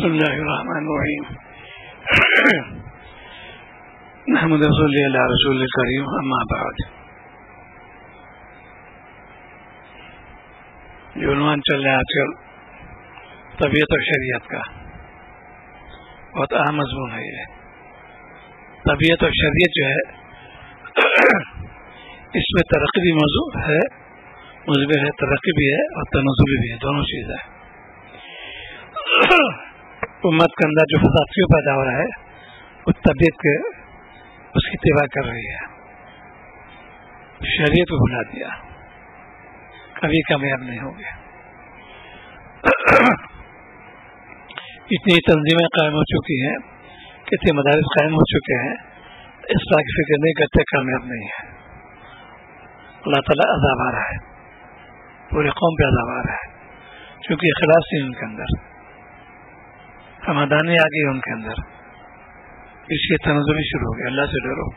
بسم اللہ الرحمن الرحیم محمد رسول اللہ رسول کریم اما بعد. جو عنوان چل رہا ہے آج کل طبیعت اور شریعت کا، بہت اہم مضمون ہے یہ. طبیعت اور شریعت جو ہے اس میں ترقی بھی موضوع ہے، مذہب ہے، ترقی بھی ہے اور تنزل بھی ہے، دونوں چیز ہے. امت کے اندر جو فساد کیوں پیدا ہو رہا ہے وہ طبیعت کے اس کی اتباع کر رہی ہے. شریعت کو بھلا دیا، کبھی کامیاب نہیں ہو گیا. اتنی تنظیمیں قائم ہو چکی ہیں، کتنے مدارس قائم ہو چکے ہیں، اصلاح کی فکر نہیں کرتے، کامیاب نہیں ہے. اللہ تعالیٰ عذاب آ رہا ہے، پورے قوم پہ عذاب آ رہا ہے، کیونکہ اخلاص نہیں ان کے اندر، سمادانی آ گئی ان کے اندر، اس کی تنزلی شروع ہو گئی. اللہ سے ڈرو.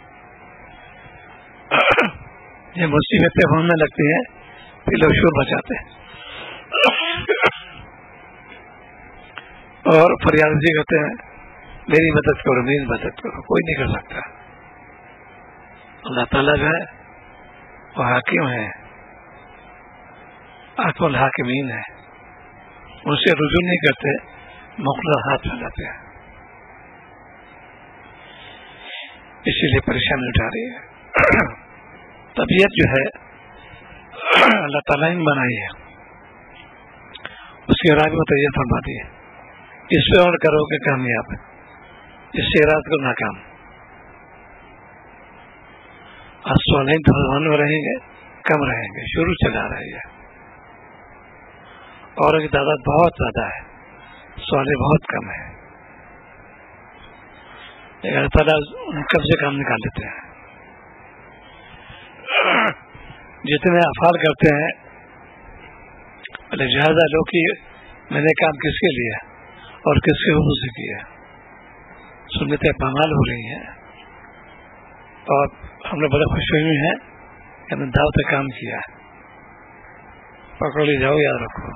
یہ مصیبتیں ہونے لگتی ہیں پھر لوگ شور بچاتے ہیں اور فریاد بھی کرتے ہیں میری مدد کرو، میری مدد کرو. کوئی نہیں کر سکتا. اللہ تعالیٰ جو ہے وہ حاکم ہے، احکم الحاکمین ہے، ان سے رجوع نہیں کرتے، مخلوق ہاتھ پھیلاتے ہیں، اسی لیے پریشانی اٹھا رہی ہے. طبیعت جو ہے اللہ تعالیٰ نے بنائی ہے، اس کی راہ متعین فرما دی ہے. اس پہ عمل کرو گے کامیاب، اس سے اراد کو ناکام. صالحین مسلمان میں رہیں گے، کم رہیں گے، شروع چلا رہی ہے. اور کی تعداد بہت زیادہ ہے، صالح بہت کم ہے. اللہ تعالیٰ کب سے کام نکال لیتے ہیں. جتنے افعال کرتے ہیں لہذا لوگ کہ میں نے کام کس کے لیا اور کس کے حکم سے کیا. سنتیں پامال ہو رہی ہیں اور ہم لوگ بڑے خوش ہوئے ہیں کہ ہم نے دعوت کا کام کیا. پکڑ لی جاؤ، یاد رکھو.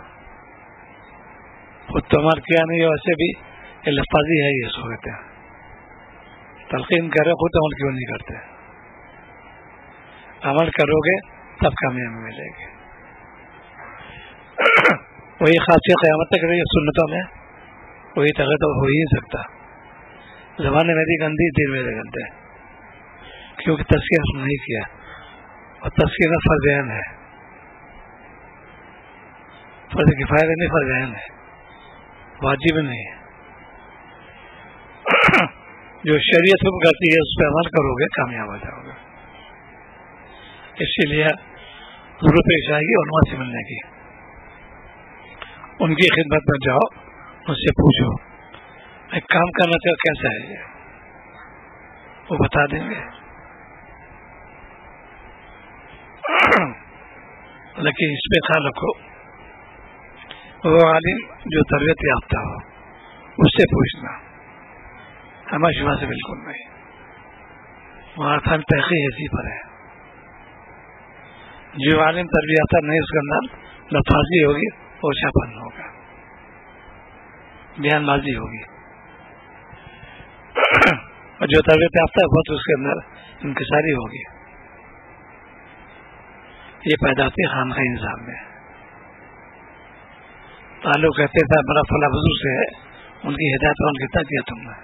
خود تو عمل کیا نہیں، ویسے بھی الفاظی ہے یہ صورت ہے. تلقین کر رہے خود عمل کیوں نہیں کرتے؟ عمل کرو گے تب کامیابی ملے گی. وہی خاصیت قیامت تک رہی ہے سنتوں میں، وہی تغیر تو ہو ہی نہیں سکتا. زبان میری گندی، دل میرے گندے، کیونکہ تذکیہ نہیں کیا، اور تذکیہ کا فرض عین ہے، فرض کفایت نہیں، فرض عین ہے، واجب نہیں ہے. جو شریعت حکم کرتی ہے اس پہ عمل کرو گے کامیاب ہو جاؤ گے. اسی لیے ضرورت پیش آئے گی علماء سے ملنے کی، ان کی خدمت میں جاؤ، ان سے پوچھو ایک کام کرنا چاہو کیسا ہے یہ، وہ بتا دیں گے. لیکن اس پہ خیال رکھو وہ عالم جو تربیت یافتہ ہو اس سے پوچھنا، ہمارے شبہ سے بالکل نہیں. وہاں خان تحقیق اسی پر ہے. جو عالم تربیت یافتہ نہیں اس کا نام لفاظی ہوگی، اوچھا پن ہوگا، بیان بازی ہوگی. اور جو تربیت یافتہ ہے بہت اس کے اندر انکساری ہوگی. یہ پیدا ہوتی ہے خانقاہ نظام میں. تعلق کہتے تھا بڑا فلاں بزرگ سے ہے، ان کی ہدایت پر کتنا کیا تم نے،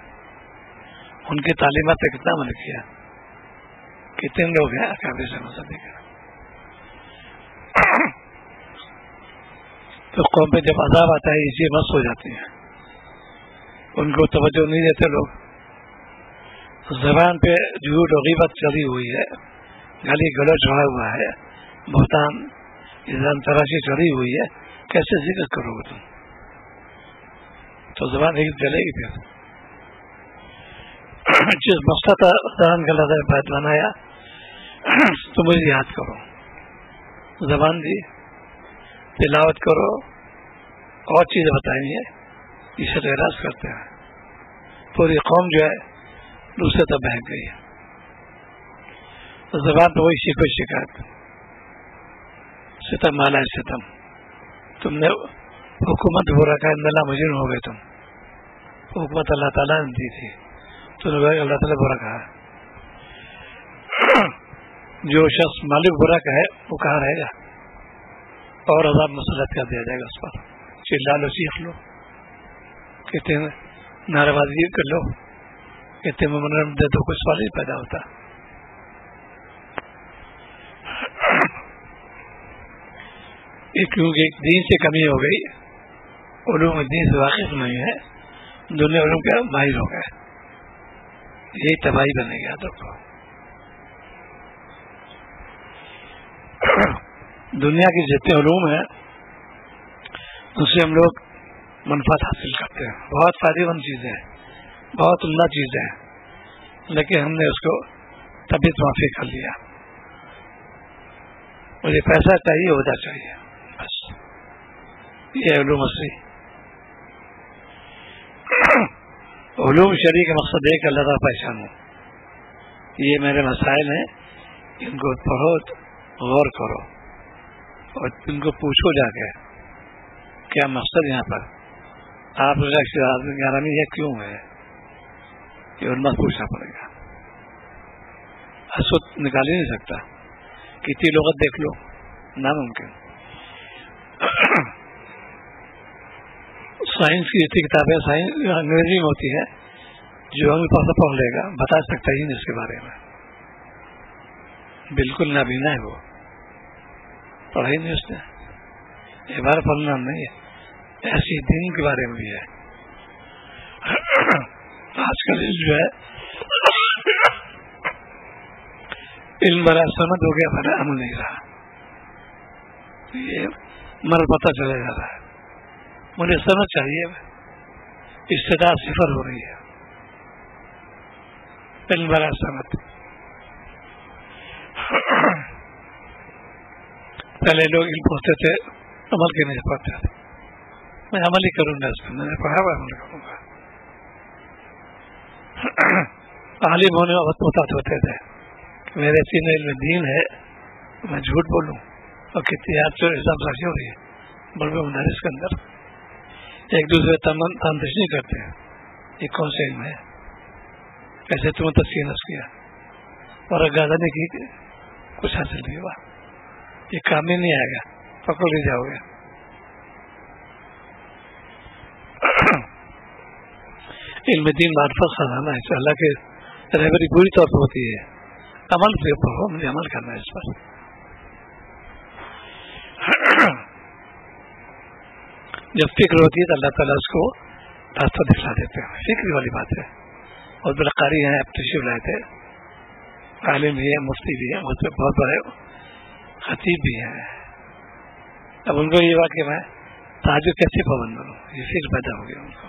ان کی تعلیمات پہ کتنا عمل کیا. کتنے لوگ ہیں اکابر سے مصدق ہے. تو قوم پہ جب عذاب آتا ہے اسی مست ہو جاتے ہیں، ان کو توجہ نہیں دیتے لوگ. زبان پہ جھوٹ و غیبت چلی ہوئی ہے، گالی گلوچ چھڑا ہوا ہے، بہتان الزام تراشی چڑھی ہوئی ہے. کیسے ذکر کرو گے تم؟ تو زبان ایک چلے گی. پھر جس مقصد زبان کا لفظ بات بنایا تم مجھے یاد کرو، زبان دی تلاوت کرو، اور چیزیں بتائیں گے. اسے اعراض کرتے ہیں. پوری قوم جو ہے دوسرے تک بہک گئی ہے. زبان پہ وہی شکوہ شکایت، ستم مالا ستم، تم نے حکومت ہو رکھا ہے، مجنون ہو گئے تم. حکومت اللہ تعالیٰ نے دی تھی، تو اللہ تعالیٰ برا کہا. جو شخص مالک برا کہے وہ کہاں رہے گا، اور عذاب مسلط کر دیا جائے گا اس پر. چلا لو، چیخ لو، کہتے ہیں نعرہ بازی کر لو، کہتے ہیں منورم دے دو، کوئی سوال ہی پیدا ہوتا. کیونکہ دین سے کمی ہو گئی، علوم دین سے واقف نہیں ہے، دنیا علوم کے ماہر ہو گئے، یہی تباہی بنے گا. تو دنیا کی جتنے علوم ہیں ان سے ہم لوگ منفعت حاصل کرتے ہیں، بہت فائدے مند چیزیں ہیں، بہت عمدہ چیزیں ہیں، لیکن ہم نے اس کو طبیعت معافی کر لیا. مجھے پیسہ چاہیے، ہوتا چاہیے، بس یہ علوم اصلی. علوم شرعی کا مقصد ہے کہ اللہ تعالیٰ پہچانو. یہ میرے مسائل ہیں، ان کو پڑھو، غور کرو، اور ان کو پوچھو جا کے کیا مقصد یہاں پر. آپ آدمی ہے کیوں ہے، یہ علماء پوچھنا پڑے گا. حسد نکال ہی نہیں سکتا، کتنی لغت دیکھ لو، ناممکن. سائنس کی جتنی کتابیں سائنس انگریزی میں ہوتی ہے، جو ہم پڑھ لے گا بتا سکتا ہی نہیں اس کے بارے میں، بالکل نابینا ہے، وہ پڑھا ہی نہیں اس نے. یہ بار پڑھنا نہیں ہے، ایسی دین کے بارے میں بھی ہے. آج کل جو ہے علم بڑا سمجھ ہو گیا، بڑا عمل نہیں رہا، یہ مر پتہ چلا جا رہا ہے. مجھے سمجھ چاہیے، استعداد صفر ہو رہی ہے، علم بڑا سمجھ. پہلے لوگ علم پہنچتے تھے، عمل کے نہیں پڑھتے تھے. میں عمل ہی کروں گا، اس میں نے پڑھا ہوا عمل کروں گا. عالم ہونے میں بہت محتاط ہوتے تھے، میرے سینے علم دین ہے، میں جھوٹ بولوں، اور کتنی آپ سے حساب سازی ہو رہی ہے. بلکہ مدارس کے اندر ایک دوسرے تندش نہیں کرتے ہیں، یہ کون سے علم ہے، کیسے تمہیں تسکین نفس کیا اور اگادہ نے کی کچھ حاصل نہیں ہوا، یہ کام ہی نہیں آئے گا، پکڑ لے جاؤ گے. علم دین معرفت خزانہ ہے، اللہ کے رہبری پوری طور پر ہوتی ہے. عمل سے پڑھو، مجھے عمل کرنا ہے اس پر. جب فکر ہوتی ہے تو اللہ تعالیٰ اس کو راستہ دکھلا دیتے ہیں. فکر والی بات ہے. اور بڑے قاری ہیں، اب تشریف لائے تھے، عالم بھی ہے، مفتی بھی ہے، بہت بڑے خطیب بھی ہیں. اب ان کو یہ ہوا کہ میں تہجد کیسے پابند کروں، یہ فکر پیدا ہو گیا ان کو.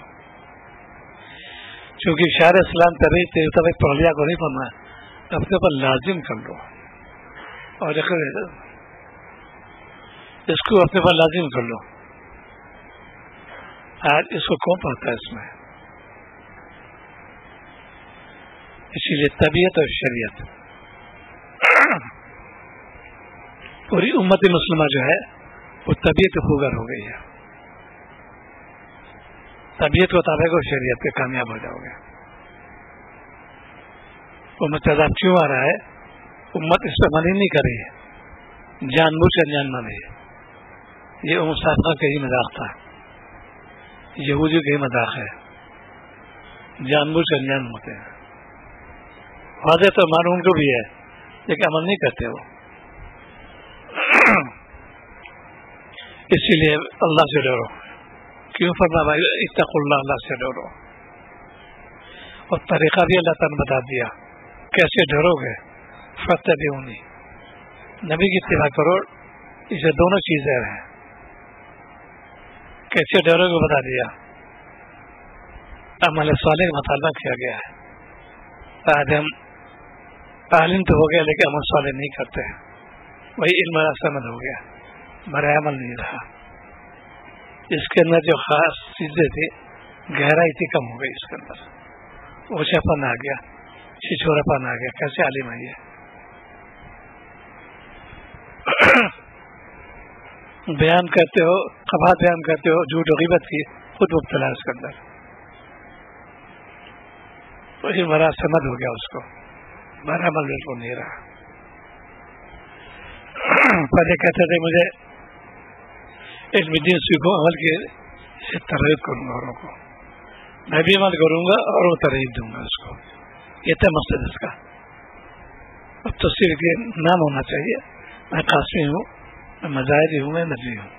چونکہ شاعر اسلام کر رہی تھی، پڑھ لیا کو نہیں پڑھنا، اپنے پر لازم کر لو، اور اس کو اپنے پر لازم کر لو. آج اس کو کون پڑھتا ہے اس میں؟ اسی لیے طبیعت اور شریعت، پوری امت مسلمہ جو ہے وہ طبیعت خوگر ہو گئی ہے. طبیعت کو تابع کو شریعت پہ کامیاب ہو جاؤ گے. امت عذاب کیوں آ رہا ہے؟ امت اس پہ منی نہیں کر رہی ہے، جان بوجھ کر جان نہ رہی ہے. یہ امت صاحبہ کا ہی مذاق تھا، یہودیوں کا ہی مذاق ہے، جان بوجھ کر جان ہوتے ہیں. واضح تو معلوم کو بھی ہے لیکن عمل نہیں کرتے وہ. اسی لیے اللہ سے ڈرو. کیوں فرمایا اتقوا اللہ، اللہ سے ڈرو. اور طریقہ بھی اللہ تعالیٰ نے بتا دیا کیسے ڈرو گے. فاتبعونی، نبی کی اتباع کرو. اسے دونوں چیزیں ہیں. کیسے ڈرو گے بتا دیا. عمل صالح کا مطالبہ کیا گیا ہے. آج ہم عالم تو ہو گیا لیکن عمل صالح نہیں کرتے، وہی علم سمجھ ہو گیا، برائے عمل نہیں رہا. اس کے اندر جو خاص چیزیں تھی گہرائی تھی کم ہو گئی. اس کے اندر اوچھا پن آ گیا، چھچورا پن آ گیا. کیسے عالم آئیے؟ بیان کرتے ہو، قباحت بیان کرتے ہو، جھوٹ و غیبت کی خود مبتلا اس کے اندر. تو یہ بڑا سمجھ ہو گیا اس کو، بڑا عمل بالکل نہیں رہا. پہلے کہتے تھے مجھے علم دین سیکھو، عمل کی ترغیب کروں گا اوروں کو، میں بھی عمل کروں گا اور وہ ترغیب دوں گا اس کو. یہ تھا مقصد اس کا. اب تو صرف یہ نام ہونا چاہیے، میں قاسمی ہوں، میں مظاہری ہوں، میں نبی ہوں.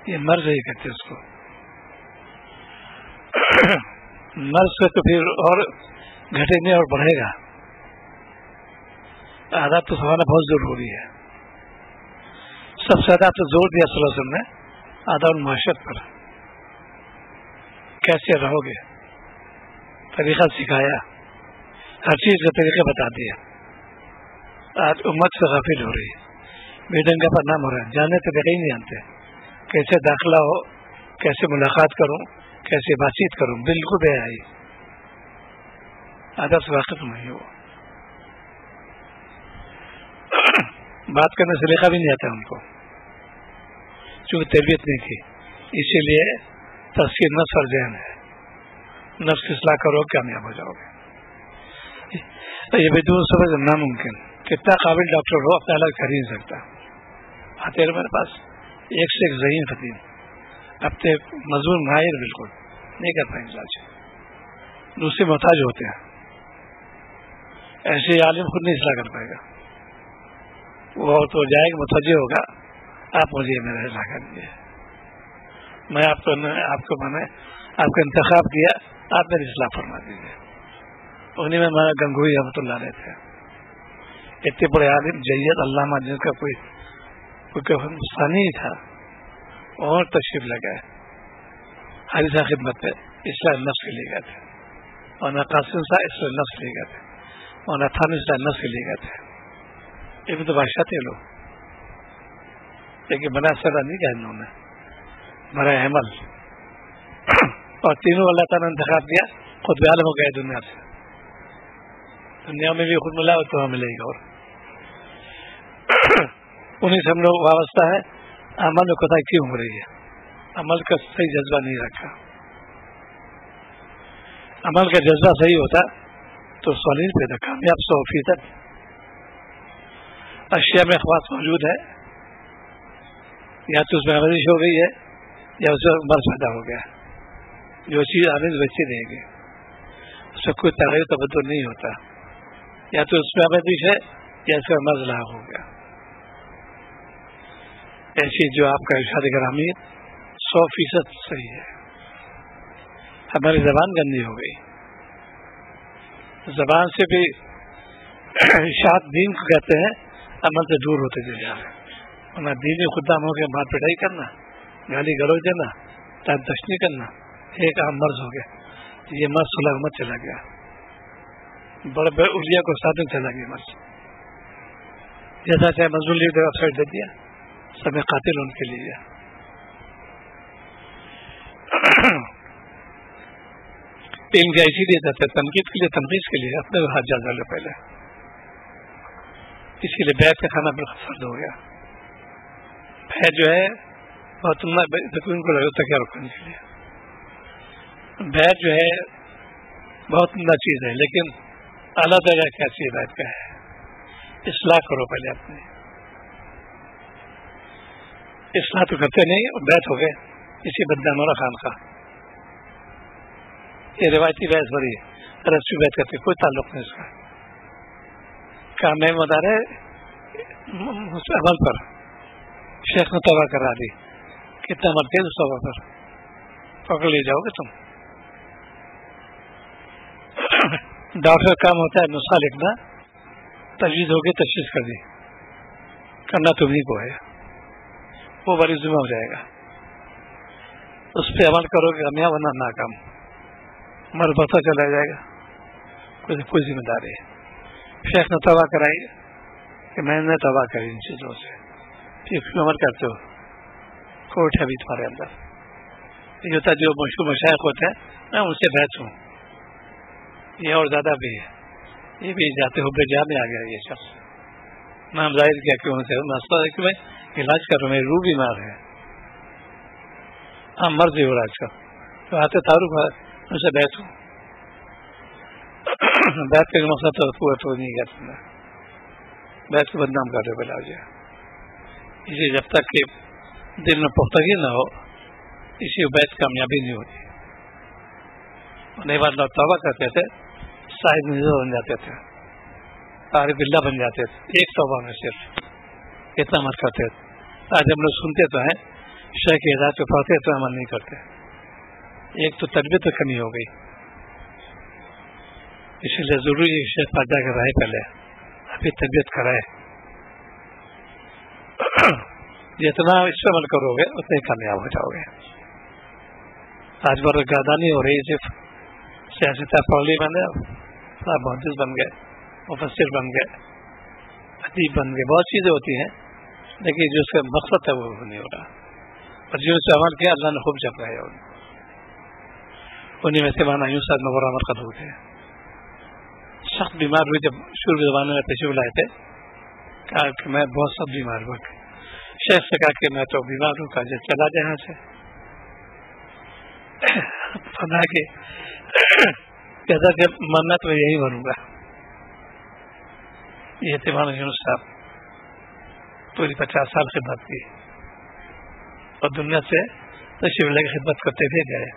یہ مرض ہی کہتے اس کو. مرض سے تو پھر اور گھٹے نہیں اور بڑھے گا. آداب تو سمجھنا بہت ضروری ہے. سب سے زیادہ تو زور دیا صلی اللہ علیہ وسلم نے آداب المعاشرت پر. کیسے رہو گے، طریقہ سکھایا، ہر چیز کا طریقہ بتا دیا. آج امت سے غافل ہو رہی ہے، میڈنگا پر نام ہو رہا ہے، جانے تو بغیر نہیں جانتے کیسے داخلہ ہو، کیسے ملاقات کروں، کیسے بات چیت کروں. بالکل بے آئی، آداب سے واقف نہیں ہو. بات کرنے سے سلیقہ بھی نہیں آتا ان کو، چونکہ تربیت نہیں تھی. اسی لیے تفسیر نفس اور ذہن ہے. نفس کی اصلاح کرو کامیاب ہو جاؤ گے. یہ بدون سمجھ ناممکن. کتنا قابل ڈاکٹر ہو اپنا علاج کر ہی نہیں سکتا. آتے ہیں میرے پاس ایک سے ایک ذہین فتیم، اپنے مضمون ماہر، بالکل نہیں کر پائیں علاج، دوسرے محتاج ہوتے ہیں. ایسے عالم خود نہیں اصلاح کر پائے گا. وہ تو جائے گا، متوجہ ہوگا، آپ مجھے میرا اصلاح کر دیجیے، میں آپ کو میں نے آپ کا انتخاب کیا، آپ میری اصلاح فرما دیجیے. انہیں میں ہمارا گنگوئی رحمۃ اللہ علیہ تھے، اتنے بڑے عالم جید علامہ جن کا کوئی ثانی تھا، اور تشریف لگائے حادثہ خدمت میں اصلاح نفس کے لیے گئے تھے، اور نہ قاسم صاحب اصلاح نفس کے لیے گئے تھے، اور نہ تھانی اصلاح نفس کے لیے گئے تھے. یہ بھی تو بادشاہ تھے لوگ، لیکن بنا سزا نہیں کہا انہوں نے، بڑا عمل. اور تینوں اللہ تعالیٰ نے انتخاب کیا، خود عالم ہو گئے دنیا سے. دنیا میں بھی خود ملا اور تو ملے گا. اور انہیں سے ہم لوگ وابستہ ہے. عمل میں کوتاہی کیوں ہو رہی ہے؟ عمل کا صحیح جذبہ نہیں رکھا. عمل کا جذبہ صحیح ہوتا تو سوال پیدا کامیاب 100%. اشیاء میں خواص موجود ہے، یا تو اس میں آمیزش ہو گئی ہے یا اس میں مرض پیدا ہو گیا. جو چیز آمیز ویسی رہے گی، اس سے کوئی تغیر تبدل نہیں ہوتا. یا تو اس میں آمیزش ہے یا اس میں مرض لاحق ہو گیا. ایسی جو آپ کا ارشاد گرامی 100% صحیح ہے. ہماری زبان گندی ہو گئی، زبان سے بھی ارشاد دین کو کہتے ہیں، عمل سے دور ہوتے چلے جا رہے. ورنہ دینی خدام ہو کے مار پٹائی کرنا، گالی گلوچ دینا، ٹائم تشنی کرنا ایک عام مرض ہو گیا. یہ مرض صلح مت چلا گیا، بڑے بڑے اولیاء کو ساتھ میں چلا گیا مرض. جیسا چاہے مزدور لیے ویب سائٹ دے دیا، سب میں قاتل ان کے لیے. علم کا اسی لیے دیتے تنقید کے لیے، تنقید کے لیے اپنے ہاتھ جا لو پہلے. اس کے لیے بیعت کا کھانا بڑا فرض ہو گیا. بیعت جو ہے بہت کو لگے تکیہ رکھنے کے لیے. بیعت جو ہے بہت عمدہ چیز ہے، لیکن اعلیٰ درجہ کیا چیز بیعت کا ہے. اصلاح کرو پہلے اپنے. اصلاح تو کرتے نہیں اور بیعت ہو گئے. اسی بدنامورہ خان کا یہ روایتی بحث بڑی ہے، رسمی بیعت کرتے کوئی تعلق نہیں اس کا. کام میں مدار ہے عمل پر. شیخ نے توبہ کرا دی، کتنا عمل تیز اس توبہ پر، پکڑ لے جاؤ گے تم. ڈاکٹر کام ہوتا ہے نسخہ لکھنا، تجویز ہوگی تشخیص کر دی، کرنا تمہیں کو ہے، وہ بڑی ذمہ ہو جائے گا. اس پہ عمل کرو گے کامیاب ورنہ ناکام. مر پتہ چلا جائے گا، کوئی ذمہ داری ہے. شیخ نے توبہ کرائی کہ میں نے توبہ کری ان چیزوں سے، پھر عمل کرتے ہو کوئی اٹھا بھی تمہارے اندر. یہ ہوتا جو مشہور مشائخ ہوتے ہیں، میں ان سے بیعت ہوں. یہ اور زیادہ بھی ہے، یہ بھی جاتے ہو بے جا میں آ گیا. یہ شخص نام ظاہر کیا کیوں سے مسئلہ ہے کہ میں علاج کر رہا ہوں، میری روح بیمار ہے، ہاں مرض ہی ہو رہا ہے اس کا، تو آتے تعارف ان سے بیعت ہوں. بیت کا مقصد تو نہیں کرتا، بیت کو بدنام کر دے بلا جائے. اسی جب تک کہ دل میں پختگی نہ ہو اسی بیت کامیابی نہیں ہوتی. نہیں بات لوگ توبہ کرتے تھے، صاحب نظر بن جاتے تھے، عارف اللہ بن جاتے تھے، ایک توبہ میں صرف اتنا مت کرتے تھے. آج ہم لوگ سنتے تو ہیں، شیخ کی ہدایت کو پڑھتے تو عمل نہیں کرتے. ایک تو تربیت میں کمی ہو گئی، اسی لیے ضروری ہے شیخ پاس جا کے رہے پہلے، ابھی تربیت کرائے. جتنا اس پہ عمل کرو گے اتنے کامیاب ہو جاؤ گے. آج بار گردانی ہو رہی، صرف سیاست پڑھ لی بن گئے، محدث بن گئے، مفسر بن گئے، ادیب بن گئے، بہت چیزیں ہوتی ہیں، لیکن جو اس کا مقصد ہے وہ نہیں ہو رہا. اور جو اس سے عمل کیا اللہ نے خوب جپ رہا ہے. انہیں میں سے مانا یوں ساتھ نور عمر قد ہوتے ہیں. سخت بیمار ہوئے، جب شروع زمانے میں تشریف لائے تھے، کہا کہ میں بہت سخت بیمار ہوا. شیخ سے کہا کہ میں تو بیمار ہوں، کہا جب چلا جائے یہاں سے. فرمایا کہ کہتا کہ مرنا تو یہی مروں گا. یہ تھے مولانا یونس صاحب، پوری 50 سال خدمت کی اور دنیا سے تشریف لے کے خدمت کرتے ہوئے گئے.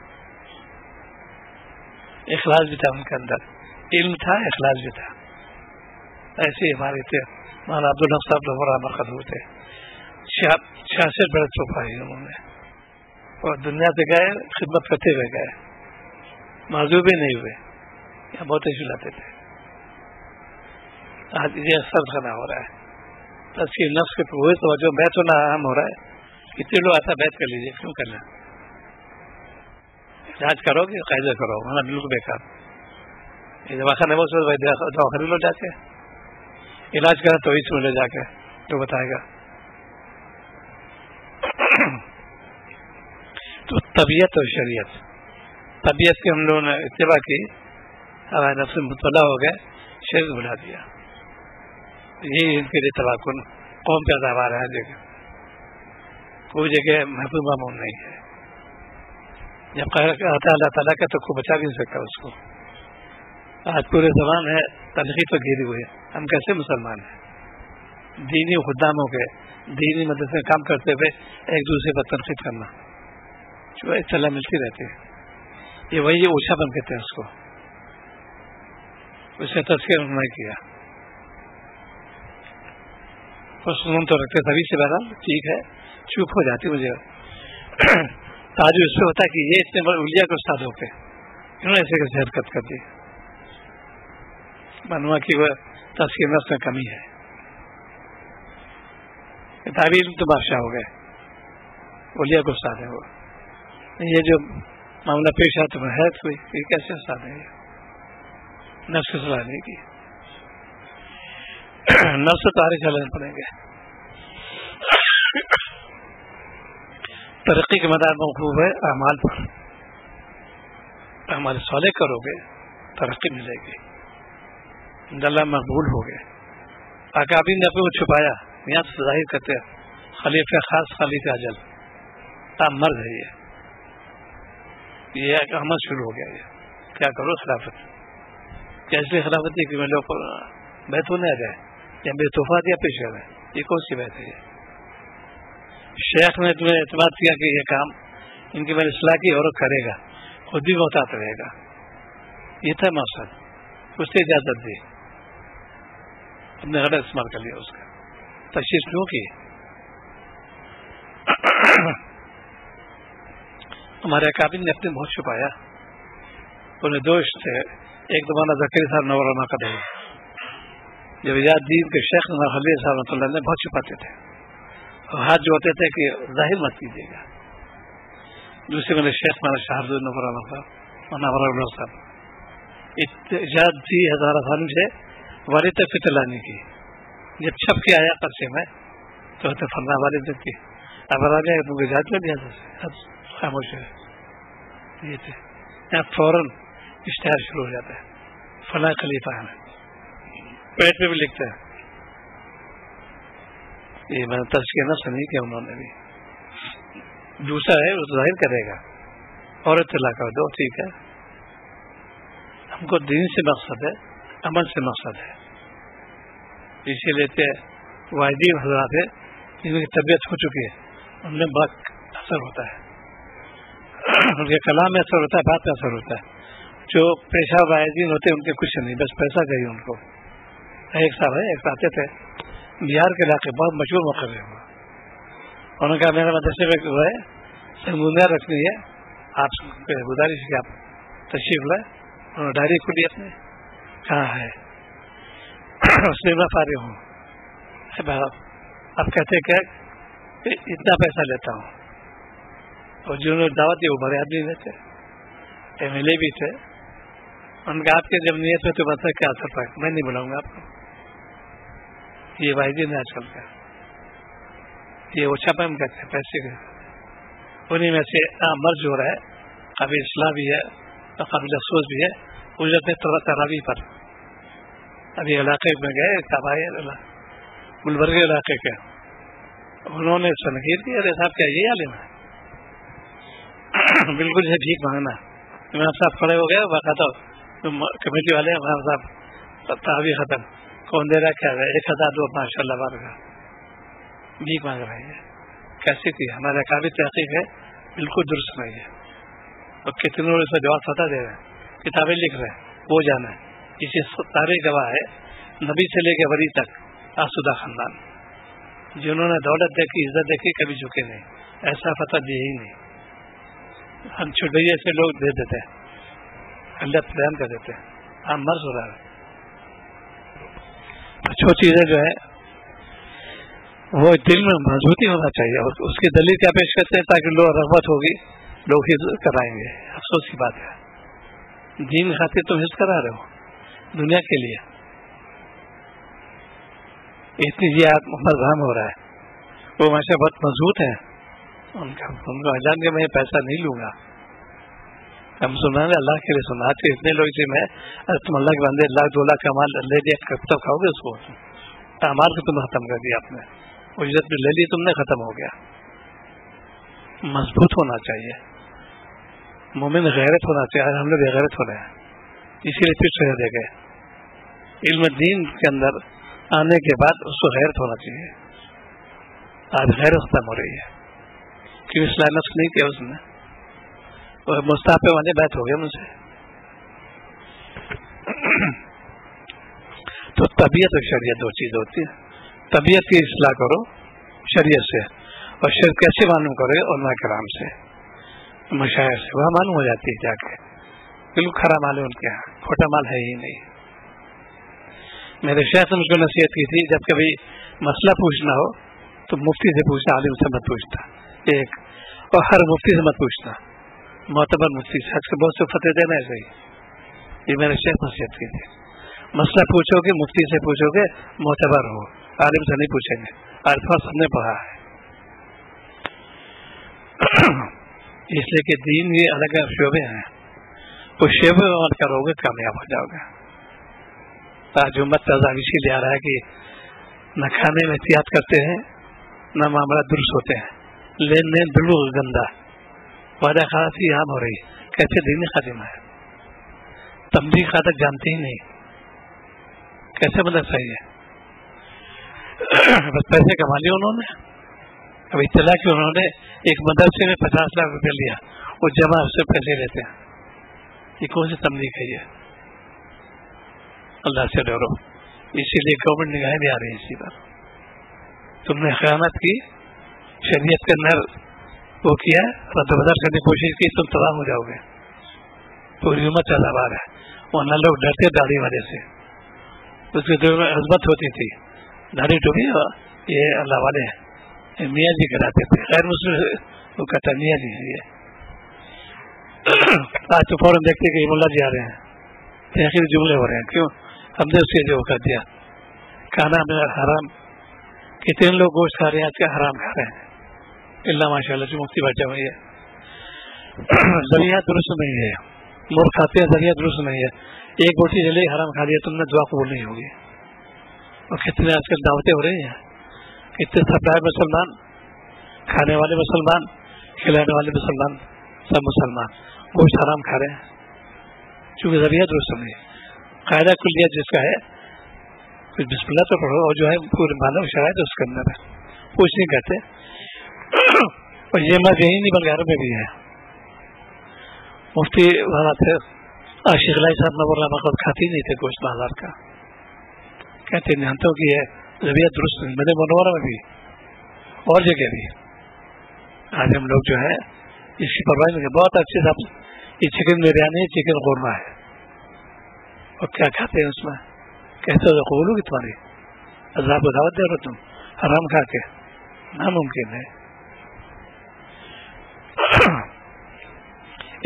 اخلاص بھی تھا ان کے اندر، علم تھا، اخلاص بھی تھا. ایسے ہمارے تھے مولانا عبدالحق صاحب نور عمر قد ہوتے، 66 برس چھپائی انہوں نے، اور دنیا سے گئے، خدمت کرتے ہوئے گئے، معذور بھی نہیں ہوئے. یہاں بہت اچھی لاتے تھے. آج یہ سب خنا ہو رہا ہے، تزکیہ نفس کے وہی توجہ بیت ہونا اہم ہو رہا ہے. کتنے لوگ آتا بیت کر لیجیے، کیوں کرنا؟ علاج کرو گے قاعدہ کرو، ورنہ بالکل بیکار. یہ دواخانہ بہت سارے دوا خرید لو جا کے، علاج کرا تو اس میں لے جا کے تو بتائے گا. تو طبیعت اور شریعت، طبیعت کی ہم لوگوں نے اتباع کی، ہمارے نفس مطلع ہو گئے، شریعت بلا دیا. یہی ان کے لیے تباہ کن قوم کا دعویٰ ہے. جگہ کوئی جگہ محفوظ معمول نہیں ہے. جب اللہ تعالیٰ کا تو کوئی بچا بھی نہیں سکتا اس کو. آج پورے زبان ہے تنقید پر گھیری ہوئی ہے. ہم کیسے مسلمان ہیں؟ دینی خداموں کے دینی مدرسے میں کام کرتے ہوئے ایک دوسرے پر تنقید کرنا، جو اطلاع ملتی رہتی ہے. یہ وہی اوچھا بن کہتے ہیں اس کو، اس سے تذکرہ انہوں نے کیا. سنون تو رکھتے سبھی سے بہرحال ٹھیک ہے، چوپ ہو جاتی مجھے. تاج اس سے ہوتا ہے کہ یہ اتنے بڑے اولیاء کے استاد ہوتے، انہوں نے ایسے کیسے حرکت کر دی. بنوا کی وہ تذکیہ نفس میں کمی ہے. تعبیر تو بادشاہ ہو گئے، اولیاء کو استاد ہے وہ. یہ جو معاملہ پیش آتا ہے تو یہ کیسے استاد ہے؟ یہ نفس کی صلاح نہیں کی، نفس تاریخ چلانے پڑیں گے. ترقی کے مدار موقوف ہے اعمال پر. اعمال صالح کرو گے ترقی ملے گی، اللہ مقبول ہو گئے. اکابرین نے اپنے کو چھپایا، یہاں سے ظاہر کرتے خلیفہ خاص، خلیفہ اجل، آپ مرد ہے. یہ عمل شروع ہو گیا. یہ کیا کرو خلافت، کیسے خلافت ہے کہ میں لوگ بیت ہونے آ جائے یا بے تحفہ دیا پیش کر رہے ہیں؟ یہ کون سی بیت ہے؟ یہ شیخ نے تمہیں اعتماد کیا کہ یہ کام ان کی میں نے اصلاح کی اور کرے گا، خود بھی محتاط رہے گا. یہ تھا مقصد. اس سے اجازت دی، ہم نے غلط استعمال کر لیا اس کا. تشخیص کیوں کی؟ ہمارے اکابرین نے اپنے بہت چھپایا. انہیں دوست تھے، ایک زمانہ زکری صاحب نور عمر قد ہے، جب ایجاد دین کے شیخ خلیل صاحب رحمۃ اللہ نے بہت چھپاتے تھے، اور ہاتھ جو ہوتے تھے کہ ظاہر مت کیجیے گا. دوسرے میرے شیخ مانا شاہد نور عمر صاحب ایجاد تھی ہزار خان سے والد تک فطر لانے کی. جب چھپ کے آیا قرضے میں تو فرنا والد تک کی اب آ گیا تم کو ایجاد کر دیا تھا، خاموش ہے. یہ تھے یہاں فوراً اشتہار شروع ہو جاتا ہے، فلاں خلیفہ ہے، پیٹ پہ بھی لکھتا ہے. یہ میں نے تذکیہ نفس نہیں کیا انہوں نے بھی. دوسرا ہے وہ ظاہر کرے گا اور اطلاع کر دو، ٹھیک ہے. ان کو دین سے مقصد ہے، عمل سے مقصد ہے. اسی لیے واحدین حضرات ہیں جن کی طبیعت ہو چکی ہے، ان میں بہت اثر ہوتا ہے، ان کے کلام میں اثر ہوتا ہے، بات میں اثر ہوتا ہے. جو پیشہ واحدین ہوتے ہیں ان کے کچھ نہیں، بس پیسہ چاہیے ان کو. ایک صاحب ہے، ایک آتے تھے بہار کے علاقے، بہت مشہور مقرر ہوا. انہوں نے کہا میرا مدرسے میں جو ہے سنگوندیاں رکھنی ہے، آپ گزارش کی آپ تشریف لائیں. انہوں نے ڈائری کھولی اپنے، کہاں ہے اس میں میں فارغ ہوں. اب کہتے کہ اتنا پیسہ لیتا ہوں. اور جنہوں نے دعوت دی وہ بڑے آدمی میں تھے، ایم ایل اے بھی تھے. ان کا آپ کے جب نیت میں تو مطلب کیا اثر پڑے، میں نہیں بلاؤں گا آپ کو. یہ واحدین ہے آج کل کا، یہ اوچھا پم کہتے ہیں پیسے کے. انہیں میں سے مرض ہو رہا ہے، قابل اصلاح بھی ہے اور قابل افسوس بھی ہے. اجرت تراویح پر ابھی علاقے میں گئے تباہی گلبرگہ علاقے کے، انہوں نے تنقید کی، ارے صاحب کیا یہ عالم ہے، بالکل سے ٹھیک مانگنا. امام صاحب کھڑے ہو گئے، باقاعدہ کمیٹی والے امام صاحب تراویح ختم، کون دے رہا کیا ہے، 1000 دو ماشاء اللہ بارگاہ بھیک مانگ رہے ہیں. کیسی تھی ہمارے قابل تحقیق ہے، بالکل درست نہیں ہے. اور کتنے لوگ اس کا جواب فتح دے رہے ہیں، کتابیں لکھ رہے ہیں، وہ جانا ہے. اسی سارے گواہ ہے نبی سے لے کے ولی تک آسودہ خاندان، جنہوں نے دولت دیکھی، عزت دیکھی، کبھی جھکے نہیں. ایسا فتح دیے ہی نہیں. ہم چھٹیے سے لوگ دے دیتے ہیں، اللہ بیان کر دیتے ہیں. ہم مرض ہو رہا ہے. اچھو چیزیں جو ہے وہ دل میں مضبوطی ہونا چاہیے. اور اس کی دلیل کیا پیش کرتے ہیں تاکہ لوگ رغبت ہوگی، لوگ حفظ کرائیں گے. افسوس کی بات ہے، دین خاطر تم حفظ کرا رہے ہو، دنیا کے لیے اتنی یہ مذہب ہو رہا ہے. وہ ماشاء بہت مضبوط ہیں، ان کو اعلان کے میں پیسہ نہیں لوں گا. ہم سنا ہے اللہ کے لیے سنا. آج کے اتنے لوگ سے میں تم اللہ کے بندے 1 لاکھ 2 لاکھ کا مال لے لیا، کب تک کھاؤ گے اس کو؟ مال کو تم ختم کر دیا، آپ نے اجرت بھی لے لی تم نے، ختم ہو گیا. مضبوط ہونا چاہیے، مومن غیرت ہونا چاہیے. ہم لوگ غیرت ہو رہے ہیں، اسی لیے پھر سے دے گئے. علم دین کے اندر آنے کے بعد اس کو غیرت ہونا چاہیے. آج غیرت ختم ہو رہی ہے کہ اصلاح نفس نہیں کیا اس نے، اور مستحب والے بات ہو گئے مجھ سے. تو طبیعت اور شریعت دو چیز ہوتی ہے. طبیعت کی اصلاح کرو شریعت سے، اور شریعت کیسے معلوم کرو؟ علماء کرام سے، مشاہیر سے. وہ معلوم ہو جاتی ہے جا کے بالکل کھرا مال ہے ان کے یہاں، کھوٹا مال ہے ہی نہیں. میرے شیخ نے مجھ کو نصیحت کی تھی، جب کبھی مسئلہ پوچھنا ہو تو مفتی سے پوچھنا، عالم سے مت پوچھنا. ایک اور ہر مفتی سے مت پوچھنا، معتبر مفتی سے. آج کے بہت سے فتوے دینا ایسے ہی. یہ میرے شیخ نصیحت کی تھی. مسئلہ پوچھو گے مفتی سے پوچھو گے، معتبر ہو، عالم سے نہیں پوچھیں گے. الفاظ سب نے پڑھا ہے. اس لیے کہ دین یہ الگ الگ شعبے ہیں، تو شعبے میں کرو گے کامیاب ہو جاؤ گے. آج امت تازہ اسی لیے آ رہا ہے کہ نہ کھانے میں احتیاط کرتے ہیں، نہ معاملات درست ہوتے ہیں، لین دین بالکل گندا، وعدہ خلافی عام ہو رہی. کیسے دینی خاتمہ ہے؟ تبلیغ خاطر جانتے ہی نہیں، کیسے مدد صحیح ہے؟ بس پیسے کما لیے انہوں نے. اب اطلاع کہ انہوں نے ایک مدرسے میں 50 لاکھ روپے لیا، وہ جمع سے پیسے لیتے ہیں. یہ کون سی تبلیغ ہے؟ یہ اللہ سے ڈرو. اسی لیے گورنمنٹ نگاہیں بھی آ رہی ہے اسی پر. تم نے خیانت کی، شریعت کے اندر وہ کیا، رد و بدل کرنے کی کوشش کی، تم تباہ ہو جاؤ گے. پوری امت تباہ ہے. ورنہ لوگ ڈرتے داڑھی والے سے، اس کے دل میں عظمت ہوتی تھی. داڑھی ٹوپی یہ اللہ والے ہیں، میاں جی کراتے تھے. غیر مسلم وہ کہتا میاں جی ہے. آج تو فوراً دیکھتے کہ ملا جی آ رہے ہیں، آخر جملے ہو رہے ہیں. کیوں؟ ہم نے اس کے جو کر دیا کھانا میں حرام. کتنے لوگ گوشت کھا رہے ہیں آج کا، حرام کھا رہے ہیں. اللہ ماشاء اللہ سے مفتی بچا ہوئی ہے. ذریعہ درست نہیں ہے، مر کھاتے ہیں، ذریعہ درست نہیں ہے. ایک روٹی جلے حرام کھا لیا تم نے، دعا قبول نہیں ہوگی. اور کتنے آج کل دعوتیں ہو رہی ہیں، کتنے سپلائر مسلمان، کھانے والے مسلمان، کھلانے والے مسلمان، سب مسلمان گوشت حرام کھا رہے ہیں. چونکہ ذریعہ درست نہیں. قاعدہ کلیہ جس کا ہے بسم اللہ تو پڑھو، اور جو ہے پورے معلوم شرائط اس کے اندر ہے، کچھ نہیں کہتے. اور یہ مت یہی نہیں بلکہ عرب میں بھی ہے. مفتی والا تھے عاشق علیہ صاحب نور اللہ مقد کھاتے نہیں تھے گوشت بازار کا، کہتے نہتوں کی ہے ذریعہ درست نہیں. مدینہ منورہ میں بھی اور جگہ بھی آج ہم لوگ جو ہے اس کی پرواہ نہیں. بہت اچھے سے یہ چکن بریانی چکن قورمہ ہے، اور کیا کھاتے ہیں اس میں، کہتے ہو قبول ہوگی تمہاری عذاب کو دعوت دے رہے تم حرام کھا کے، ناممکن ہے.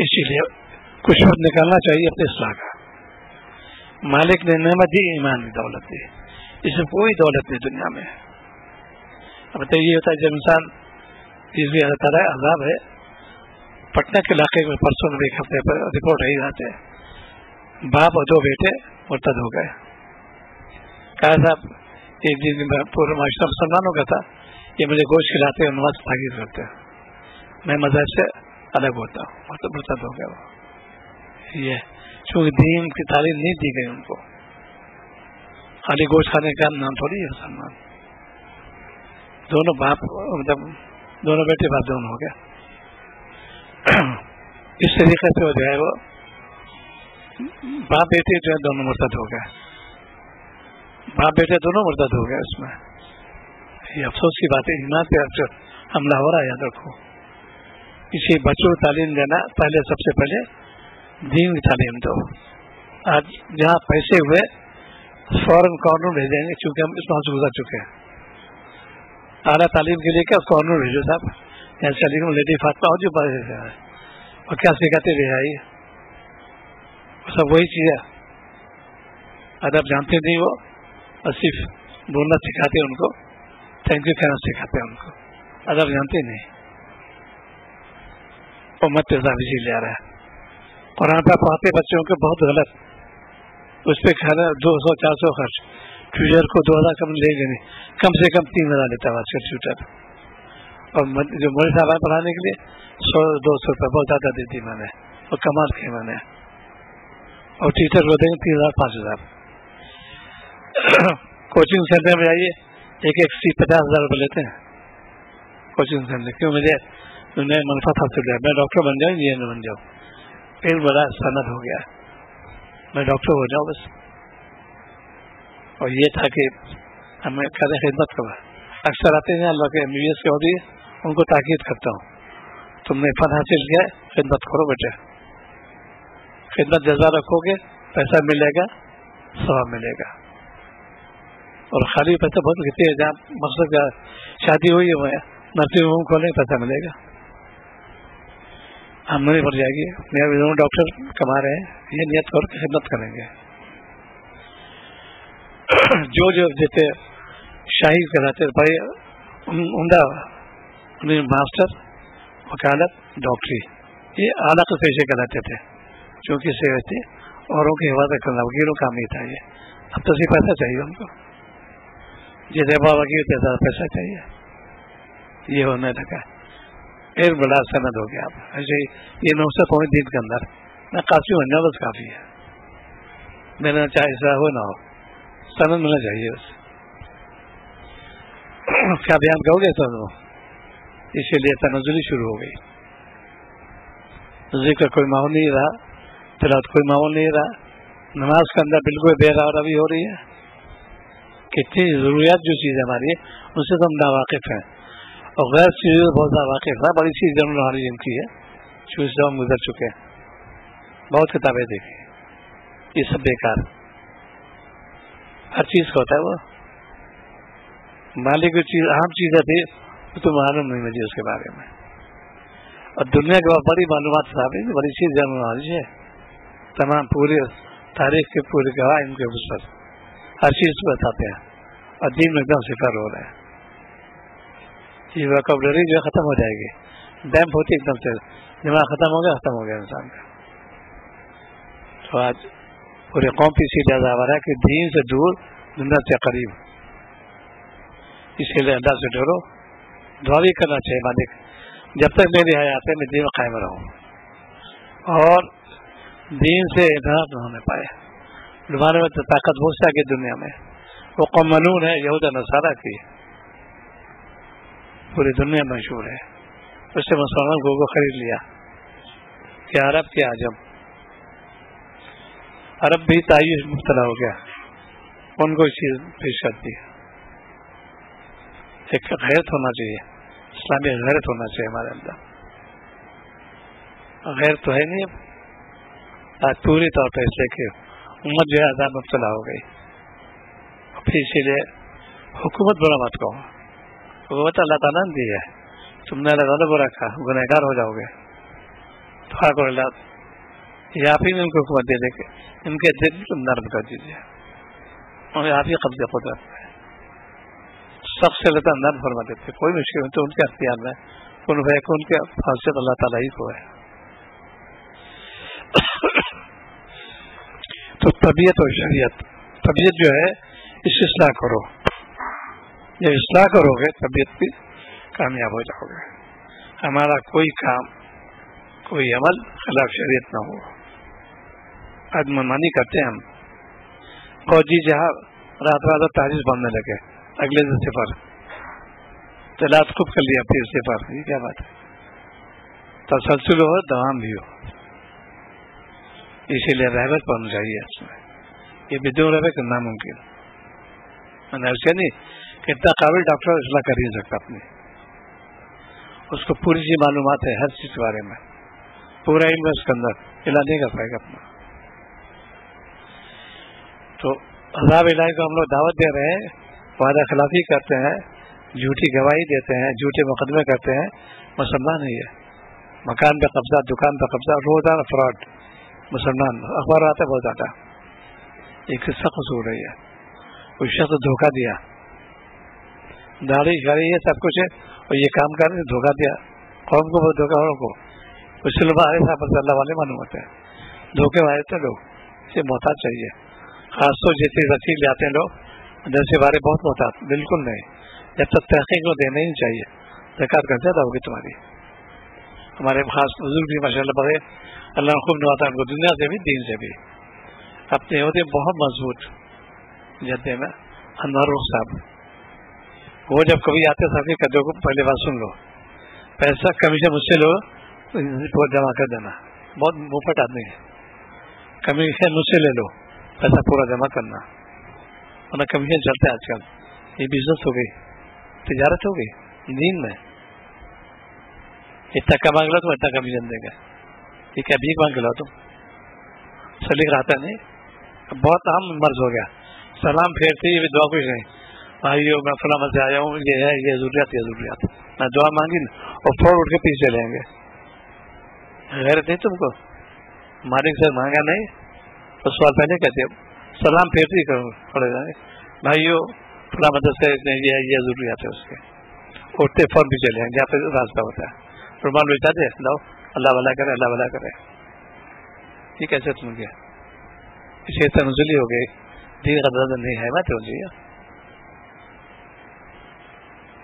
اسی لیے کچھ وقت نکالنا چاہیے اپنے اصلاح کا. مالک نے نعمت دی، ایمان کی دولت دی، اس میں کوئی دولت نہیں دنیا میں. اب تو یہ ہوتا ہے جب انسان اس لیے اللہ تعالیٰ عذاب ہے. پٹنہ کے علاقے میں پرسوں میں ایک ہفتے پر رپورٹ آئی جاتے ہیں، باپ اور 2 بیٹے مرتد ہو گئے. کہا صاحب ایک دن پورے معاشرہ مسلمانوں کا تھا، یہ مجھے گوشت کھلاتے اور نماز تاکید کرتے ہیں، میں مذہب سے الگ ہوتا ہوں، مرتد ہو گیا وہ. یہ چونکہ دین کی تعلیم نہیں دی گئی ان کو، خالی گوشت کھانے کا نام تھوڑی ہے مسلمان. دونوں باپ مطلب دونوں بیٹے باپ دونوں ہو گیا. اس طریقے سے ہو جائے وہ باپ بیٹے جو ہے دونوں مرتد ہو گئے، باپ بیٹے دونوں مرتد ہو گئے. اس میں یہ افسوس کی بات ہے. ایمان پہ حملہ ہو رہا ہے، یاد رکھو. اسی بچوں کو تعلیم دینا پہلے سب سے پہلے دین کی تعلیم دو. آج جہاں پیسے ہوئے فوراً قانون بھیج دیں گے، چونکہ ہم اس وہاں سے گزر چکے ہیں. اعلیٰ تعلیم کے لیے کیا قانون بھیجو صاحب، جیسے علی گڑھ لیڈی فاطمہ اور جو بڑے ہے اور کیا سکھاتے رہے آئی سب وہی چیز ہے. ادب جانتے نہیں وہ، اور صرف بولنا سکھاتے ان کو، تھینک یو کہنا سکھاتے ان کو، ادب جانتے نہیں. امت تیزابی جی لے رہا ہے. قرآن پہ پڑھاتے بچوں کو بہت غلط، اس پہ کھانا 200-400 خرچ، ٹیوٹر کو 2000 کم لے گے نہیں، کم سے کم 3000 لیتا ہے آج کل ٹیوٹر. اور جو مولوی صاحب پڑھانے کے لیے 100-200 روپئے بہت زیادہ دیتی میں نے، اور کمال کیے میں نے. اور ٹیچر کو دیں گے 3000-5000. کوچنگ سینٹر میں آئیے ایک سیٹ 50,000 روپئے لیتے ہیں کوچنگ سینٹر. کیوں؟ مجھے نئے منفعت حاصل ہے، میں ڈاکٹر بن جاؤں انجینئر بن جاؤں. ایک بڑا صنعت ہو گیا، میں ڈاکٹر ہو جاؤں بس. اور یہ تھا کہ ہمیں کریں خدمت کرا. اکثر آتے ہیں اللہ کے MBBS کے ہوتی ہے، ان کو تاکید کرتا ہوں تم نے فن حاصل کیا ہے، خدمت کرو بیٹے. خدمت جذبہ رکھو گے پیسہ ملے گا، ثواب ملے گا. اور خالی پیسہ بہت کہتے ہیں، جہاں مقصد کا شادی ہوئی ہے نرسنگ ہوم کھولنے پیسہ ملے گا، آمدنی بڑھ جائے گی. میرے دونوں ڈاکٹر کما رہے ہیں، یہ نیت کر کے خدمت کریں گے. جو جیسے شاہی کراتے بڑے عمدہ ماسٹر، وکالت، ڈاکٹری، یہ اعلیٰ کے پیشے کراتے تھے، چونکہ سے ویسے اوروں کی حفاظت کرنا وکیلوں کا نہیں تھا. یہ اب تو صرف پیسہ چاہیے ان کو، جیسے وکیل سے زیادہ پیسہ چاہیے. یہ ہونے لگا، ایک بڑا سند ہو گیا. اب ایسے یہ 900 دن کے اندر میں کافی ہونا بس کافی ہے. میرا چاہے ایسا ہو نہ ہو، سند ملنا چاہیے بس. کیا بیان کرو گے سب؟ اسی لیے تنزلی شروع ہو گئی. ذکر کوئی ماحول نہیں رہا، تلاوت کوئی ماحول نہیں رہا. نماز کے اندر بالکل بے روی ہو رہی ہے. کتنی ضروریات جو چیزیں ہماری ان سے تو ہم ناواقف ہیں، اور غیر چیزوں سے بہت زیادہ واقف ہے. بڑی چیز ضرور ہماری جن کی ہے جو اس سے ہم گزر چکے ہیں. بہت کتابیں دیکھی، یہ سب بیکار. ہر چیز کا ہوتا ہے وہ مالک کی چیز، اہم چیزیں تھی وہ تو معلوم نہیں مجھے اس کے بارے میں. اور دنیا کے بعد بڑی معلومات ثابت، بڑی چیز جاننے والی ہے. تمام پورے تاریخ کے پورے گواہ ان کے اس پر ہر چیز بتاتے ہیں، اور دین میں ایک دم فکر ہو رہا ہے. یہ ویکابلری جو ہے ختم ہو جائے گی، ڈیمپ ہوتی ایک دم سے، دماغ ختم ہو گیا انسان کا. تو آج پورے قوم کی اسی لحاظ آ رہا ہے کہ دین سے دور، دنیا سے قریب. اس کے لیے اللہ سے ڈرو، دعا بھی کرنا چاہیے مالک جب تک میری حیات ہے میں دین میں قائم رہوں. اور دین سے اعتراف نہ ہونے پائے. ہمارے میں طاقت بہت سی کی دنیا میں وہ قوم ملعون ہے یہود و نصارہ کی, پوری دنیا مشہور ہے. اس سے مسلمان کو خرید لیا کہ عرب کے عجم, عرب بھی تعیش مبتلا ہو گیا, ان کو چیز پیش کر دی. ایک غیرت ہونا چاہیے, اسلامی غیرت ہونا چاہیے ہمارے اندر. غیرت تو ہے نہیں آج پوری طور پہ, اس لیے کہ امت جو ہے عذاب مبتلا ہو گئی. پھر اسی لیے حکومت برا مت کہو, حکومت اللہ تعالیٰ نے دی ہے, تم نے اللہ تعالیٰ کو رکھا, گنہگار ہو جاؤ گے. تو اللہ آپ ہی نے ان کو حکومت دے دے کے ان کے دل تم نرم کر دیجیے, اور آپ ہی قبضہ قدرت ہے. سب سے زیادہ نرم فرما دیتے, کوئی مشکل نہیں تو ان کے اختیار میں, ان کے خاصیت اللہ تعالیٰ ہی کو ہے. تو طبیعت اور شریعت, طبیعت جو ہے اس اصلاح کرو, جب اصلاح کرو گے طبیعت بھی کامیاب ہو جاؤ گے. ہمارا کوئی کام کوئی عمل خلاف شریعت نہ ہو. آج منمانی کرتے ہیں ہم, فوجی جہاں رات رات تاریخ باندھنے لگے, اگلے دن صفر, تلاش خوب کر لیا پھر صفر, یہ کیا بات ہے؟ تسلسل ہو دوام بھی ہو, اسی لیے رہبت پڑھنا چاہیے. اس میں یہ بدون رہبت ناممکن. میں نے اسے نہیں کہ اتنا قابل ڈاکٹر اصلاح کر ہی نہیں سکتا اپنی, اس کو پوری سی معلومات ہے ہر چیز کے بارے میں, پورا علم اس کے اندر, علاج نہیں کر پائے گا اپنا. تو عذاب الہی کو ہم لوگ دعوت دے رہے ہیں, وعدہ خلافی کرتے ہیں, جھوٹی گواہی دیتے ہیں, جھوٹے مقدمے کرتے ہیں. مسلمان ہی ہے, مکان پہ قبضہ, دکان پہ قبضہ, روزانہ فراڈ. مسلمان اخبار آتا ہے بہت زیادہ, ایک قصہ قصور رہی ہے. کوئی شخص دھوکہ دیا, داڑھی شاڑھی یہ سب کچھ ہے, اور یہ کام کر رہے دھوکہ دیا قوم کو, بہت دھوکہ والوں کو. سلم صاحب اللہ والے معلوم ہوتے ہیں, دھوکے والے تھے لوگ, اسے محتاط چاہیے. خاص طور جیسے رسید لاتے ہیں لوگ, جیسے بارے بہت محتاط, بالکل نہیں. جب تک تحقیق کو دینا ہی چاہیے, زکات کا زیادہ ہوگی تمہاری. ہمارے خاص بزرگ بھی ماشاء اللہ بغیر اللہ خوب نواتا ہے ان کو, دنیا سے بھی دین سے بھی. اپنے ہوتے بہت مضبوط جدے میں انوار صاحب, وہ جب کبھی آتے ساتھی کدوں کو پہلے بات سن لو, پیسہ کمیشن مجھ سے لو, جمع کر دینا. بہت مفت آدمی ہے, کمیشن مجھ سے لے لو, پیسہ پورا جمع کرنا, ورنہ کمیشن چلتا ہے آج کل. یہ بزنس ہو گئی, تجارت ہو گئی دین میں. اتنا کا مانگ لو تم اتنا کمیشن دے گا, یہ کیا بھیک مانگ لو تم, سلیق رہتا نہیں. بہت عام مرض ہو گیا, سلام پھیرتے یہ بھی دعا کچھ نہیں, بھائیو میں فلاں سے آیا ہوں, یہ ہے یہ ضروریات, یہ ضروریات, میں دعا مانگی اور فوراً اٹھ کے پیچھے چلیں گے. غیرت نہیں تم کو, مالک سے مانگا نہیں تو سوال پہلے کہتے سلام پھیرتے ہی کرو, پڑے جائیں گے بھائیو فلاں مدرسے یہ ضروریات ہے اس کے, اٹھتے فوراً بھی چلے جائیں گے. جہاں پہ راستہ ہوتا ہے رومان بیچا دے, لاؤ اللہ والا کرے, اللہ والا کرے. یہ کیسے تم کیا اسے تنزلی ہو گئی, دین کا درد نہیں ہے, بات ہو گئی.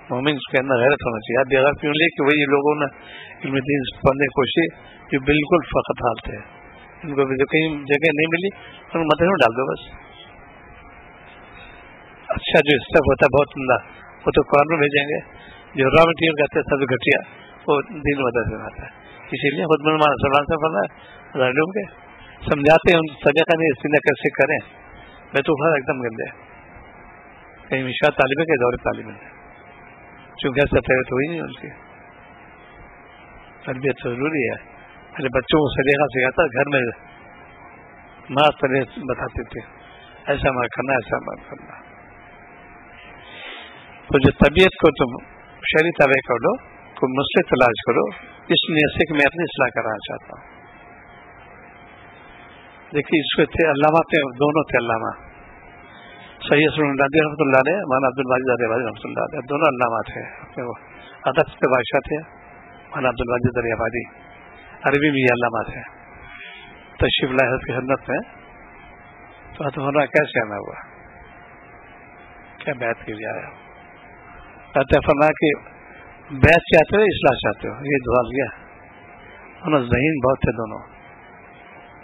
مومن اس کے اندر غیرت ہونا چاہیے. آپ بغیر کیوں لے کہ وہی لوگوں نے علم دین پڑھنے کی کوشش جو بالکل فقط حالت ہے, ان کو بھی جو کہیں جگہ نہیں ملی ان کو مدد میں ڈال دو بس. اچھا جو اسٹف ہوتا ہے بہت عمدہ, وہ تو قرآن میں بھیجیں گے. جو را مٹیریل کہتے ہیں سب گھٹیا, وہ دین مدد میں آتا ہے. اسی لیے خود میں سلمان سے فرمایا لوگ کے سمجھاتے ہیں ان صدقہ نہیں اس لیے کیسے کریں. میں تو ایک دم گندے کہیں مشکل طالب کے دور طالب ہے, چونکہ ایسا تربیت ہوئی نہیں ان کی. تربیت ضروری ہے. پہلے بچوں کو سلیقہ سکھاتا, گھر میں ماں تربیت بتاتے تھے, ایسا مت کرنا, ایسا مت کرنا. تو جو طبیعت کو تم شرعی تابع کر لو, کوئی مسئلے تلاش کرو, اس نیت سے کہ میں اپنی اصلاح کرانا چاہتا ہوں. دیکھیے اس کو تھے علامہ تھے, دونوں تھے علامہ, سید رحمۃ اللہ علیہ, مولانا عبد الواجد دریابادی رحمۃ اللہ علیہ, دونوں علامہ تھے. اپنے وہ ادب کے بادشاہ تھے مولانا عبد الواجد دریابادی, عربی بھی علامہ تھے. تشریف لائے کی خدمت میں تو ہونا کیسے آنا ہوا, کیا بیعت کے لیے آیا ہو. کہتے فرمایا کہ بیعت چاہتے ہو اصلاح چاہتے ہو, یہ دعا لیا. انہوں ذہین بہت تھے دونوں,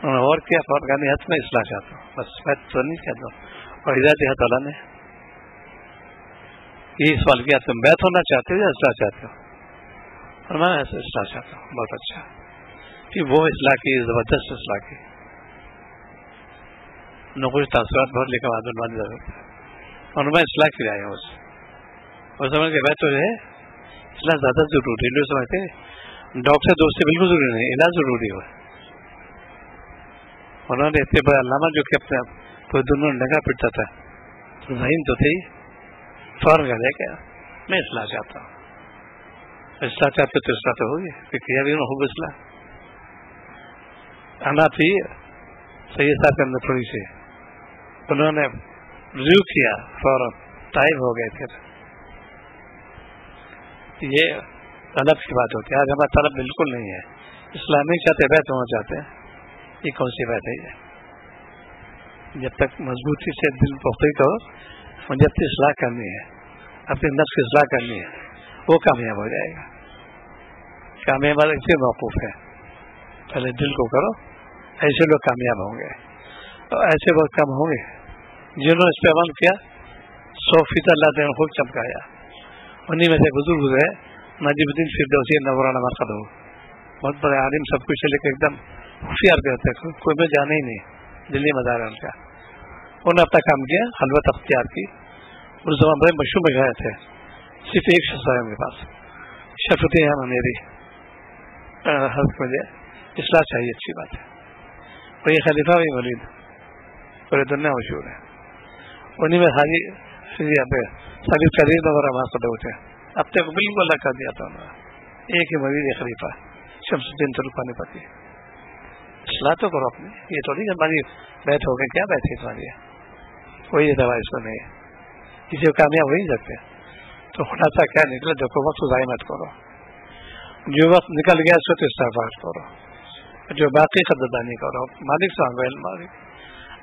اور کیا فرقانی حد میں اصلاح چاہتا ہوں، بس میں تو نہیں کہتا ہوں. اور ہدایت اللہ تعالیٰ نے یہی سوال کیا، تم بیت ہونا چاہتے ہو یا اصلاح چاہتے ہو؟ اور میں ایسے اصلاح چاہتا ہوں. بہت اچھا کہ وہ اصلاح کی، زبردست اصلاح کی، نہ کچھ تاثرات بہت لکھا بانی ضرورت ہے. اور میں اصلاح کی آیا ہوں اور سمجھ کے بیت ہو جائے اصلاح زیادہ ضروری ہے. لوگ سمجھتے ڈاکٹر دوستی بالکل ضروری نہیں، علاج ضروری ہو. انہوں نے اتنے بڑا علامہ جو کہ اپنے پوری دنیا میں نگاہ پٹتا تھا، ذہین تو تھے ہی، فوراً کہہ دیا کہ میں اصلاح چاہتا ہوں. اصلاح چاہتے تو اصلاح تو ہوگی، پھر کیا بھی خوب اصلاح آنا تھی. سید صاحب کے اندر تھوڑی سی انہوں نے ریویو کیا، فوراً ٹائم ہو گئے. پھر یہ طلب کی بات ہوتی ہے. آج ہمارا طلب بالکل نہیں ہے، اصلاح نہیں چاہتے، بیت ہونا چاہتے ہیں. یہ کون سی بات ہے؟ جب تک مضبوطی سے دل پختگی کرو، مجھے اپنی اصلاح کرنی ہے، اپنے نفس کی اصلاح کرنی ہے، وہ کامیاب ہو جائے گا. کامیاب سے موقوف ہے. پہلے دل کو کرو، ایسے لوگ کامیاب ہوں گے. اور ایسے لوگ کم ہوں گے جنہوں نے اس پہ عمل کیا، 100% اللہ تعالیٰ نے خوب چمکایا. انہیں میں سے بزرگ ہوئے نجیب الدین فردوسی نورانا مرقد ہو، بہت بڑے عالم، سب کچھ، لیکن ایک دم ہوشیار پہ ہوتے، کوئی میں جانا ہی نہیں، دلی مزار ہے ان کا. انہوں نے اپنا کام کیا، خلوت اختیار کی. اس زمان بڑے مشہور میں گئے تھے. صرف ایک شخص ہے ان کے پاس، شفت ہے میری حضرت، مجھے اصلاح چاہیے. اچھی بات ہے. اور یہ خلیفہ بھی ولید پورے دنیا مشہور ہے. انہیں میں حاجی سبھی قریب وغیرہ وہاں کھڑے ہوتے ہیں. اب تک بالکل الگ کر دیا تھا انہوں نے. ایک ہی مزید خلیفہ شمس الدین ترکانی پتی. اصلاح تو کرو اپنی. یہ تھوڑی ہماری بیت ہو گئی، کیا بیت ہے تمہاری؟ کوئی دوا اس کو نہیں ہے، کسی کو کامیاب ہو ہی سکتے. تو خلاصہ کیا نکلے؟ دیکھو وقت ضائع مت کرو. جو وقت نکل گیا اس وقت استغفار کرو، جو باقی قدردانی کرو. مالک سے مانگو، مالک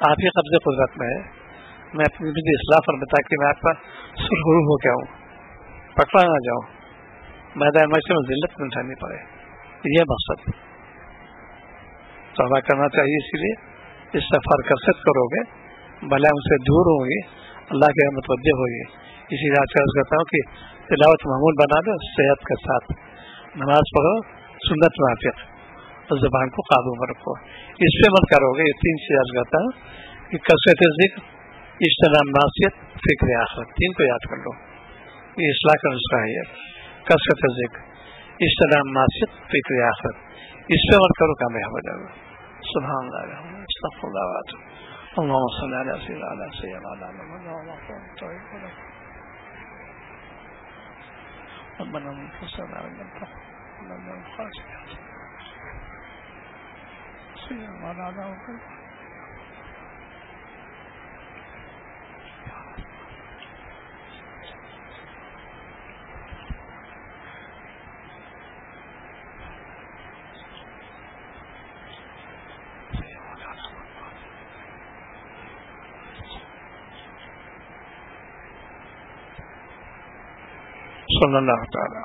آپ ہی قبضے قدرت میں ہے، میں اپنی بھی اصلاح پر تاکہ میں آپ کا سرخرو ہو کے آؤں، پکڑا نہ جاؤں، میدان محشر میں ذلت میں اٹھانی پڑے. یہ مقصد توبہ کرنا چاہیے. اسی لیے استغفار کثرت کرو گے، بھلا ان سے دور ہوں گی، اللہ کے متوجہ ہوگی. اسی لیے عرض کرتا ہوں کہ تلاوت معمول بنا دو، صحت کے ساتھ نماز پڑھو، سنت موافق، اور زبان کو قابو میں رکھو. اس پہ مت کرو گے. یہ 3 چیز عرض کرتا ہوں کہ کثرت ذکر، اجتناب معصیت، فکر آخرت. 3 کو یاد کر لو. یہ اصلاح کا نسخہ ہے. کثرت ذکر، اجتناب معصیت، فکر آخرت. اس پہ مت کرو، کامیاب ہو جاؤ گے. سبحان اللہ، استغفر اللہ، اللهم صل على سيدنا محمد ربنا انفسنا وان تغفر لنا الخاسئات سيدنا على صلی اللہ تعالی